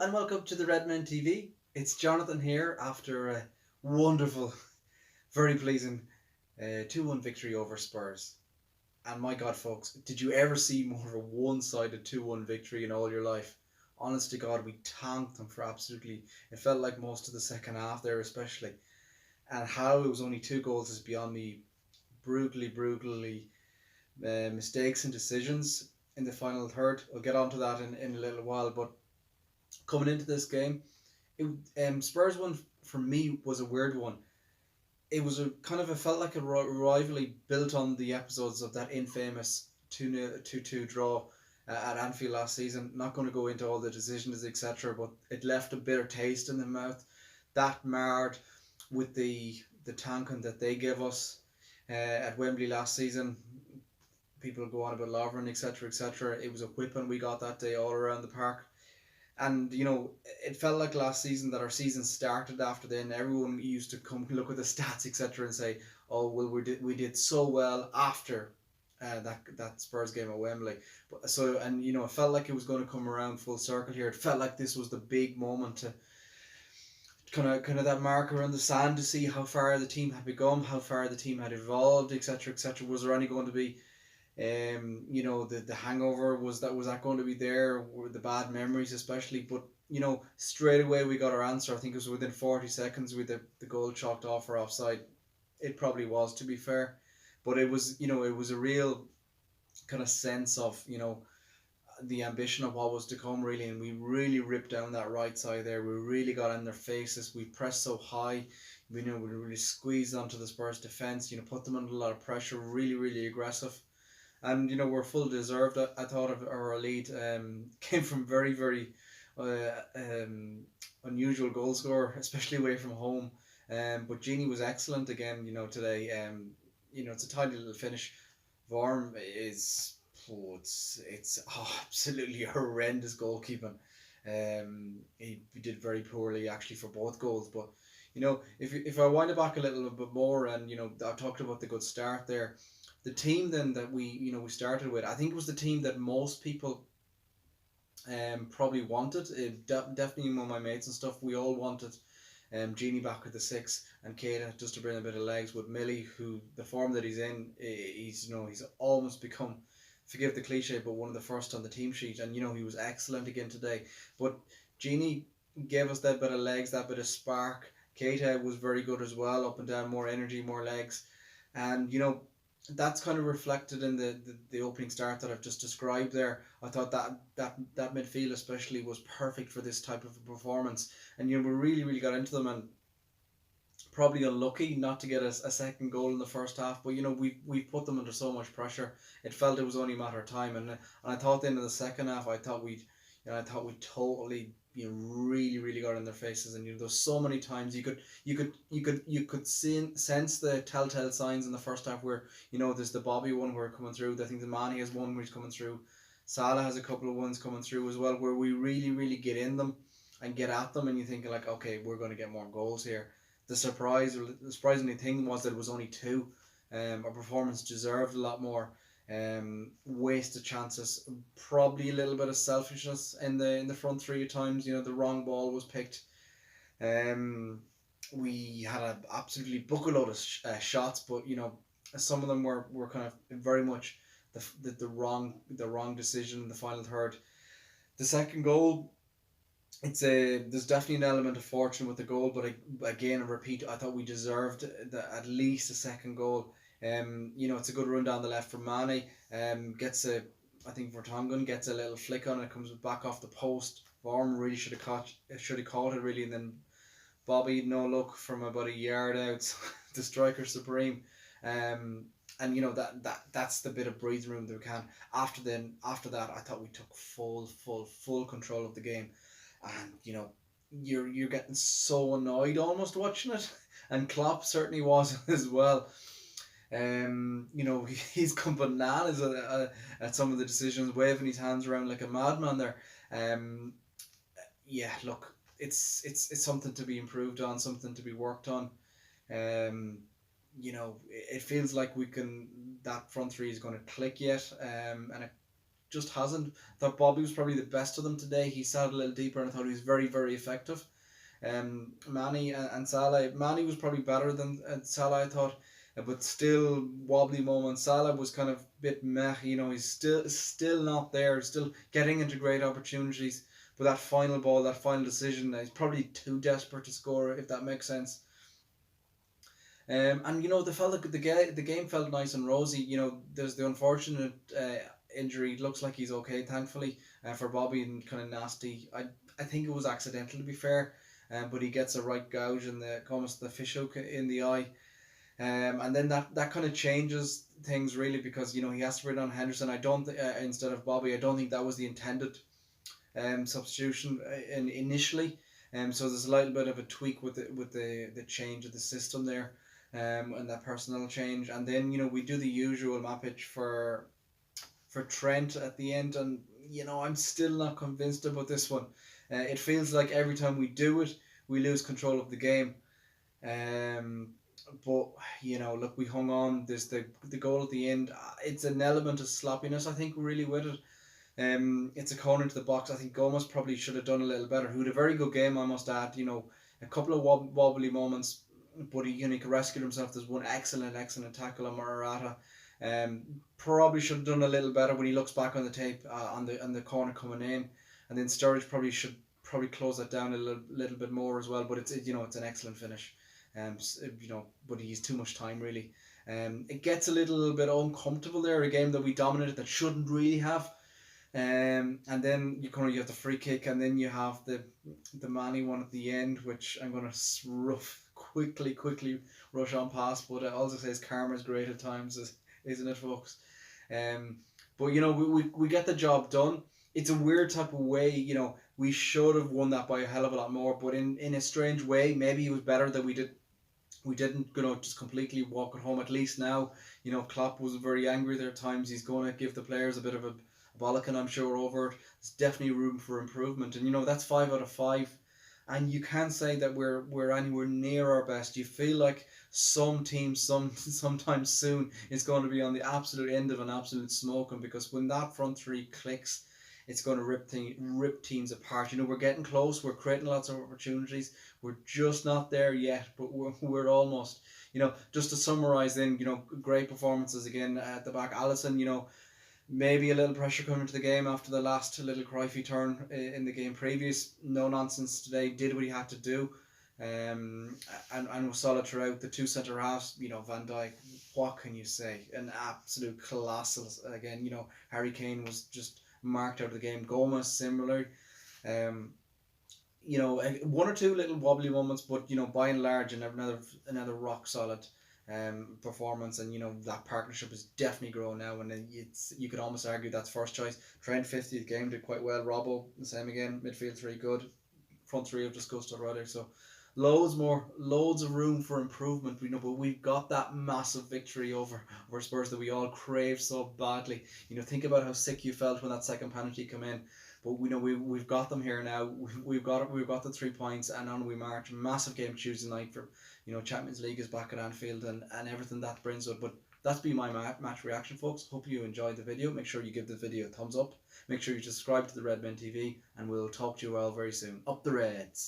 and welcome to the Redmen TV. It's Jonathan here after a wonderful, very pleasing 2-1 victory over Spurs. And my God, folks, did you ever see more of a one-sided 2-1 victory in all your life? Honest to God, we tanked them for absolutely, it felt like most of the second half there especially. And how it was only 2 goals is beyond me. Brutally mistakes and decisions in the final third. We'll get onto that in a little while, but coming into this game, Spurs one for me was a weird one. It was a kind of, it felt like a rivalry built on the episodes of that infamous 2-2 draw at Anfield last season. Not going to go into all the decisions, etc., but it left a bitter taste in the mouth. That marred with the tanking that they gave us at Wembley last season. People go on about Lovren, etc., etc. It was a whipping we got that day all around the park. And it felt like last season that our season started after then. Everyone used to come look at the stats, etc., and say, "Oh well, we did so well after that Spurs game at Wembley." But it felt like it was going to come around full circle here. It felt like this was the big moment to kind of that marker on the sand to see how far the team had become, how far the team had evolved, etc., etc. Was there only going to be the hangover, was that going to be there, or the bad memories especially? But straight away we got our answer. I think it was within 40 seconds with the goal chalked off for offside. It probably was, to be fair, but it was a real kind of sense of the ambition of what was to come, really. And we really ripped down that right side there. We really got in their faces. We pressed so high. We really squeezed onto the Spurs defense, put them under a lot of pressure, really aggressive. And we're full deserved. I thought of our lead came from very unusual goal scorer, especially away from home. But Genie was excellent again. Today. It's a tiny little finish. Vorm is absolutely horrendous goalkeeping. He did very poorly actually for both goals. But if I wind it back a little bit more, and I talked about the good start there. The team then that we started with, I think it was the team that most people probably wanted. Definitely among my mates and stuff, we all wanted Genie back with the six and Keita just to bring a bit of legs with Millie, who the form that he's in, he's almost become, forgive the cliche, but one of the first on the team sheet. And he was excellent again today. But Genie gave us that bit of legs, that bit of spark. Keita was very good as well, up and down, more energy, more legs. And that's kind of reflected in the opening start that I've just described there. I thought that midfield especially was perfect for this type of a performance. And we really got into them, and probably unlucky not to get a second goal in the first half. But we put them under so much pressure. It felt it was only a matter of time. And I thought then in the second half, I thought we totally really got in their faces. And there's so many times you could sense the telltale signs in the first half where there's the Bobby one where coming through. I think the Manny has one where he's coming through. Salah has a couple of ones coming through as well, where we really get in them and get at them, and you think like, okay, we're going to get more goals here. The surprising thing was that it was only two. Our performance deserved a lot more. Wasted chances, probably a little bit of selfishness in the front three at times. The wrong ball was picked. We had an absolutely bucket-load of shots, but some of them were kind of very much the wrong decision in the final third. The second goal, there's definitely an element of fortune with the goal, but again, I repeat, I thought we deserved at least a second goal. It's a good run down the left from Mane. I think Vertonghen gets a little flick on it, comes back off the post. Vorm really should have caught it really, and then Bobby, no look from about a yard out, the striker supreme. And that's the bit of breathing room that we can. After that, I thought we took full control of the game, and you're getting so annoyed almost watching it, and Klopp certainly was as well. He's gone bananas at some of the decisions, waving his hands around like a madman there. Yeah, look, it's something to be improved on, something to be worked on. It feels like that front three is going to click yet, and it just hasn't. I thought Bobby was probably the best of them today. He sat a little deeper, and I thought he was very, very effective. Manny and Salah. Manny was probably better than Salah, I thought, but still wobbly moments. Salah was kind of a bit meh. He's still not there. Still getting into great opportunities, but that final ball, that final decision, he's probably too desperate to score, if that makes sense. And the game felt nice and rosy. There's the unfortunate injury. It looks like he's okay, thankfully, for Bobby, and kind of nasty. I think it was accidental, to be fair, but he gets a right gouge in almost the fish hook in the eye. And then that kind of changes things really, because he has to bring on Henderson. I don't instead of Bobby. I don't think that was the intended substitution initially. So there's a little bit of a tweak with the change of the system there, and that personnel change. And then we do the usual map pitch for Trent at the end, and I'm still not convinced about this one. It feels like every time we do it, we lose control of the game. But look, we hung on. There's the goal at the end. It's an element of sloppiness, I think, really with it. It's a corner into the box. I think Gomez probably should have done a little better. Who had a very good game, I must add. A couple of wobbly moments, but he could rescue himself. There's one excellent tackle on Morata. Probably should have done a little better when he looks back on the tape on the corner coming in, and then Sturridge probably should close that down a little bit more as well. But it's an excellent finish. But he's too much time really. It gets a little bit uncomfortable there. A game that we dominated that shouldn't really have. And then you have the free kick, and then you have the Manny one at the end, which I'm gonna quickly rush on past. But it also says karma's great at times, isn't it, folks? But we get the job done. It's a weird type of way. We should have won that by a hell of a lot more. But in a strange way, maybe it was better that we didn't just completely walk it home. At least now, Klopp was very angry there at times. He's going to give the players a bit of a bollocking, I'm sure, over it. There's definitely room for improvement, and that's 5 out of 5, and you can't say that we're anywhere near our best. You feel like some teams sometime soon is going to be on the absolute end of an absolute smoking, because when that front three clicks, it's going to rip teams apart. We're getting close. We're creating lots of opportunities. We're just not there yet, but we're almost. Just to summarise, then great performances again at the back. Alisson, maybe a little pressure coming into the game after the last little Cruyffy turn in the game previous. No nonsense today. Did what he had to do, and was solid throughout. The two centre halves, Van Dijk. What can you say? An absolute colossal again. Harry Kane was just marked out of the game. Gomez similar. One or two little wobbly moments, but by and large, another rock solid performance, and that partnership is definitely growing now, and you could almost argue that's first choice. Trent 50th game did quite well. Robbo the same again. Midfield three good. Front three I've discussed already. So loads of room for improvement. But we've got that massive victory over Spurs that we all crave so badly. Think about how sick you felt when that second penalty came in. But we've got them here now. We've got the 3 points, and on we march. Massive game Tuesday night for Champions League is back at Anfield, and everything that brings it. But that's been my match reaction, folks. Hope you enjoyed the video. Make sure you give the video a thumbs up. Make sure you subscribe to the Redmen TV, and we'll talk to you all very soon. Up the Reds!